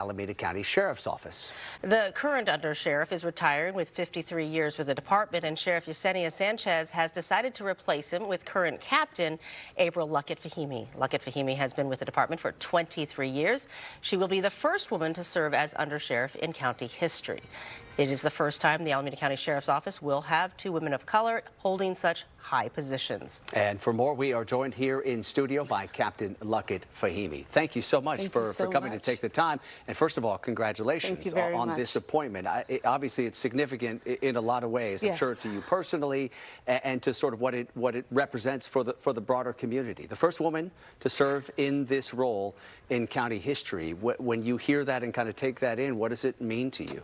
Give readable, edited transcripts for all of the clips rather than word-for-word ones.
Alameda County Sheriff's Office. The current undersheriff is retiring with 53 years with the department, and Sheriff Yesenia Sanchez has decided to replace him with current captain April Luckett-Fahimi. Luckett-Fahimi has been with the department for 23 years. She will be the first woman to serve as undersheriff in county history. It is the first time the Alameda County Sheriff's Office will have two women of color holding such high positions. And for more, we are joined here in studio by Captain Luckett-Fahimi. Thank you so much for coming to take the time. And first of all, congratulations on this appointment. Obviously, it's significant in a lot of ways. I'm sure to you personally and to sort of what it represents for the broader community. The first woman to serve in this role in county history. When you hear that and kind of take that in, what does it mean to you?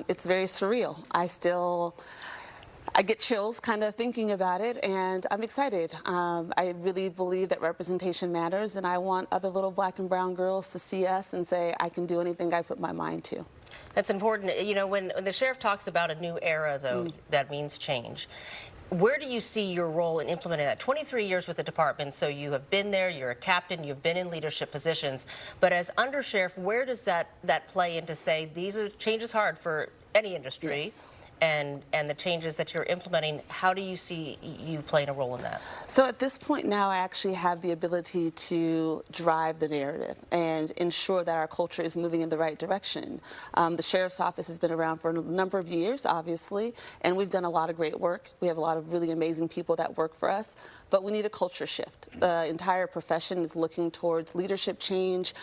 It's very surreal. I get chills kind of thinking about it, and I'm excited. I really believe that representation matters, and I want other little black and brown girls to see us and say, I can do anything I put my mind to. That's important. You know, when the sheriff talks about a new era, though, that means change. Where do you see your role in implementing that? 23 years with the department, so you have been there, you're a captain, you've been in leadership positions. But as undersheriff, where does that play into, say, these are changes hard for any industry? Yes. And the changes that you're implementing, how do you see you playing a role in that? So at this point now, I actually have the ability to drive the narrative and ensure that our culture is moving in the right direction. The Sheriff's Office has been around for a number of years, obviously, and we've done a lot of great work. We have a lot of really amazing people that work for us, but we need a culture shift. The entire profession is looking towards leadership change,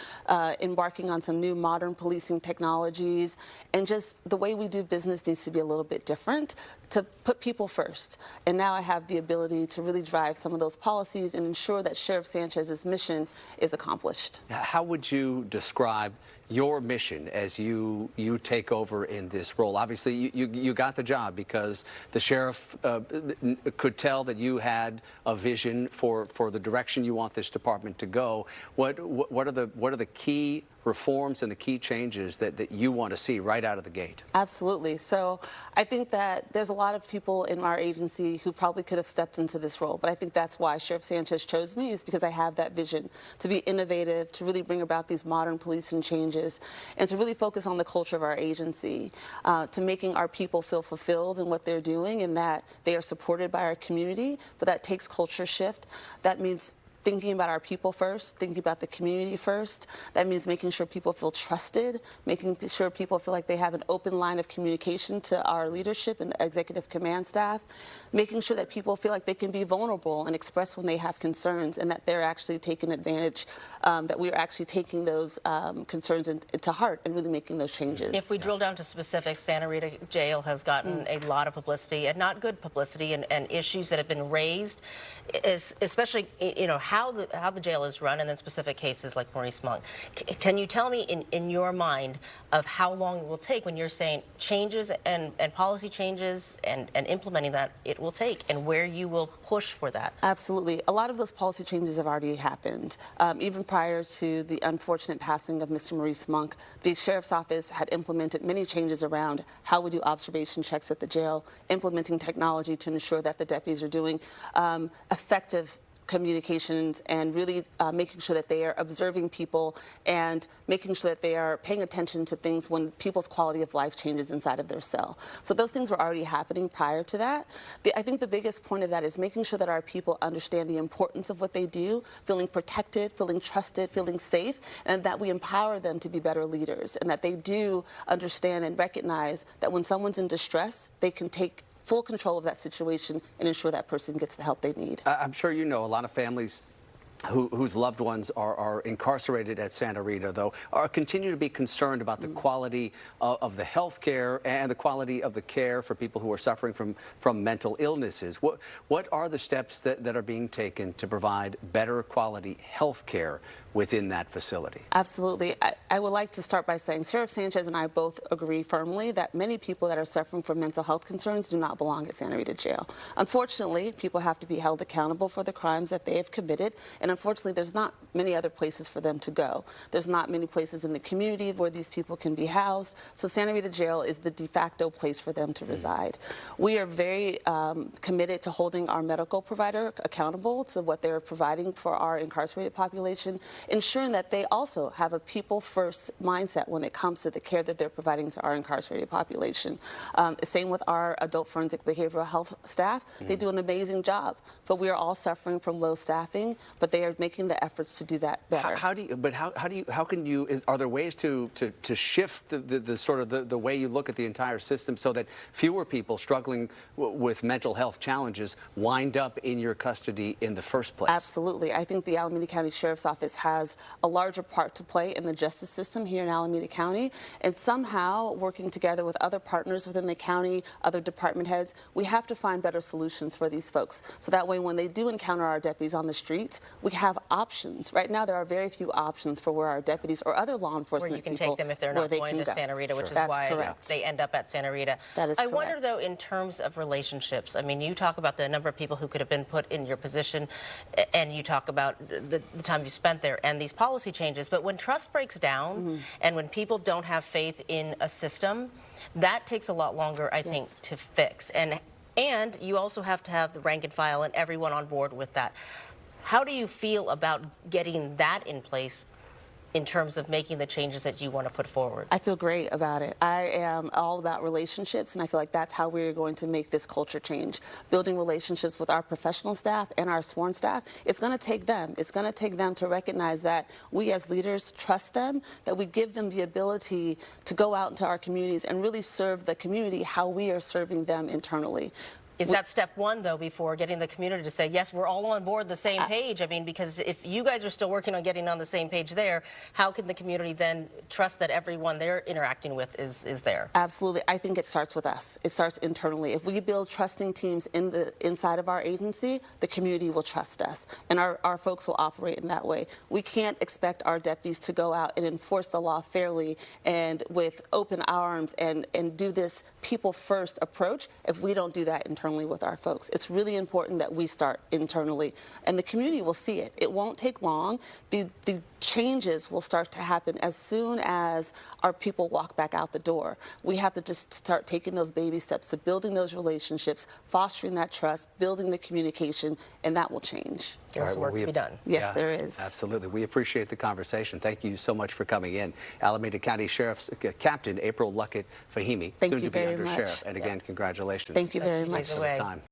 embarking on some new modern policing technologies, and just the way we do business needs to be a little bit different, to put people first. And now I have the ability to really drive some of those policies and ensure that Sheriff Sanchez's mission is accomplished. How would you describe your mission as you take over in this role? Obviously, you got the job because the sheriff could tell that you had a vision for the direction you want this department to go. What are the key reforms and the key changes that you want to see right out of the gate? Absolutely. So I think that there's a lot of people in our agency who probably could have stepped into this role, but I think that's why Sheriff Sanchez chose me, is because I have that vision to be innovative, to really bring about these modern policing changes, and to really focus on the culture of our agency, to making our people feel fulfilled in what they're doing and that they are supported by our community. But that takes culture shift. That means thinking about our people first, thinking about the community first. That means making sure people feel trusted, making sure people feel like they have an open line of communication to our leadership and executive command staff, making sure that people feel like they can be vulnerable and express when they have concerns, and that they're actually taking advantage, that we're actually taking those concerns to heart and really making those changes. If we drill down to specifics, Santa Rita Jail has gotten a lot of publicity, and not good publicity, and issues that have been raised, especially, you know, how the jail is run, and then specific cases like Maurice Monk. Can you tell me in your mind of how long it will take when you're saying changes and policy changes and implementing that it will take, and where you will push for that? Absolutely. A lot of those policy changes have already happened. Even prior to the unfortunate passing of Mr. Maurice Monk, the Sheriff's Office had implemented many changes around how we do observation checks at the jail, implementing technology to ensure that the deputies are doing effective communications, and really making sure that they are observing people and making sure that they are paying attention to things when people's quality of life changes inside of their cell. So those things were already happening prior to that. I think the biggest point of that is making sure that our people understand the importance of what they do, feeling protected, feeling trusted, feeling safe, and that we empower them to be better leaders, and that they do understand and recognize that when someone's in distress, they can take full control of that situation and ensure that person gets the help they need. I'm sure you know a lot of families whose loved ones are incarcerated at Santa Rita, though, continue to be concerned about the quality of the health care and the quality of the care for people who are suffering from mental illnesses. What are the steps that are being taken to provide better quality health care within that facility? Absolutely. I would like to start by saying Sheriff Sanchez and I both agree firmly that many people that are suffering from mental health concerns do not belong at Santa Rita Jail. Unfortunately, people have to be held accountable for the crimes that they have committed, and unfortunately, there's not many other places for them to go. There's not many places in the community where these people can be housed, so Santa Rita Jail is the de facto place for them to reside. We are very committed to holding our medical provider accountable to what they're providing for our incarcerated population, ensuring that they also have a people-first mindset when it comes to the care that they're providing to our incarcerated population. Same with our adult forensic behavioral health staff. They do an amazing job, but we are all suffering from low staffing, but they are making the efforts to do that better. How can you, are there ways to shift the sort of the way you look at the entire system so that fewer people struggling with mental health challenges wind up in your custody in the first place? Absolutely. I think the Alameda County Sheriff's Office has a larger part to play in the justice system here in Alameda County, and somehow working together with other partners within the county, other department heads, we have to find better solutions for these folks. So that way when they do encounter our deputies on the streets, we have options. Right now there are very few options for where our deputies or other law enforcement where you can people, take them if they're not going to Santa Rita, which is why they end up at Santa Rita. That is correct. I wonder, though, in terms of relationships, I mean, you talk about the number of people who could have been put in your position, and you talk about the time you spent there and these policy changes, but when trust breaks down and when people don't have faith in a system, that takes a lot longer, I think, to fix. And you also have to have the rank and file and everyone on board with that. How do you feel about getting that in place in terms of making the changes that you want to put forward? I feel great about it. I am all about relationships, and I feel like that's how we're going to make this culture change. Building relationships with our professional staff and our sworn staff, it's going to take them. It's going to take them to recognize that we as leaders trust them, that we give them the ability to go out into our communities and really serve the community how we are serving them internally. Is that step one, though, before getting the community to say, yes, we're all on board the same page? I mean, because if you guys are still working on getting on the same page there, how can the community then trust that everyone they're interacting with is there? Absolutely. I think it starts with us. It starts internally. If we build trusting teams inside of our agency, the community will trust us, and our folks will operate in that way. We can't expect our deputies to go out and enforce the law fairly and with open arms and do this people-first approach if we don't do that internally with our folks. It's really important that we start internally, and the community will see it. It won't take long. The changes will start to happen as soon as our people walk back out the door. We have to just start taking those baby steps to building those relationships, fostering that trust, building the communication, and that will change. There's work to be done. Yes, there is. Absolutely. We appreciate the conversation. Thank you so much for coming in. Alameda County Sheriff's Captain April Luckett-Fahimi, Thank soon you to be very Under much. Sheriff. And again, congratulations. Thank you very much for the time.